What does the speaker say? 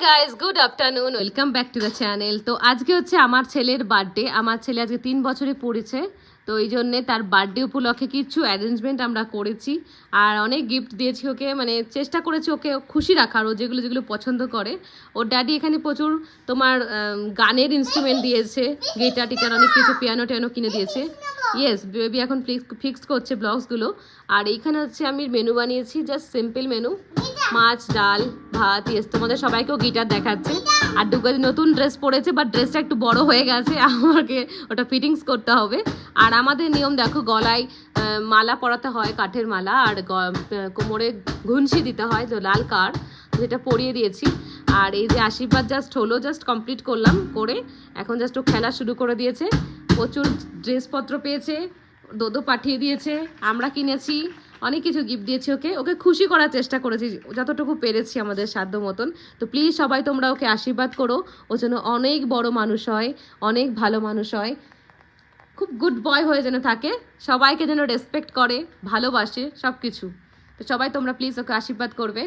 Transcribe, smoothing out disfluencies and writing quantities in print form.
Guys, good afternoon, welcome back to the channel. তো আজকে হচ্ছে আমার ছেলের বার্থডে। আমার ছেলে আজকে 3 বছরে পড়েছে, তো এই জন্যে তার বার্থডে উপলক্ষে কিছু অ্যারেঞ্জমেন্ট আমরা করেছি আর অনেক গিফট দিয়েছি ওকে, মানে চেষ্টা করেছি ওকে খুশি রাখার, ও যেগুলো যেগুলো পছন্দ করে। ওর ড্যাডি এখানে প্রচুর তোমার গানের ইনস্ট্রুমেন্ট দিয়েছে, গিটার টিটার অনেক কিছু, পিয়ানো টিয়ানো কিনে দিয়েছে। ইয়েস, বেবি এখন ফিক্স করছে ব্লগসগুলো। আর এইখানে হচ্ছে আমি মেনু বানিয়েছি, জাস্ট সিম্পল মেনু, মাছ, ডাল, ভাত। ইয়েস, তোমাদের সবাইকেও গিটার দেখাচ্ছে। আর দুগাদি নতুন ড্রেস পরেছে, বাট ড্রেসটা একটু বড় হয়ে গেছে, আমাকে ওটা ফিটিংস করতে হবে। আর আমাদের নিয়ম দেখো, গলায় মালা পরাতে হয়, কাঠের মালা, আর কোমরে ঘুনসি দিতে হয়, তো লাল কার, যেটা পরিয়ে দিয়েছি। আর এই যে আশীর্বাদ জাস্ট হলো, জাস্ট কমপ্লিট করলাম করে, এখন জাস্ট ও খেলা শুরু করে দিয়েছে। প্রচুর ড্রেসপত্র পেয়েছে, দোদো পাঠিয়ে দিয়েছে, আমরা কিনেছি, অনেক কিছু গিফট দিয়েছি ওকে। ওকে খুশি করার চেষ্টা করেছি যতটুকু পেরেছি আমাদের সাধ্য মতন। তো প্লিজ সবাই তোমরা ওকে আশীর্বাদ করো, ও যেন অনেক বড় মানুষ হয়, অনেক ভালো মানুষ হয়, খুব গুড বয় হয়ে যেন থাকে, সবাইকে যেন রেসপেক্ট করে, ভালোবাসে, সব কিছু। তো সবাই তোমরা প্লিজ ওকে আশীর্বাদ করবে।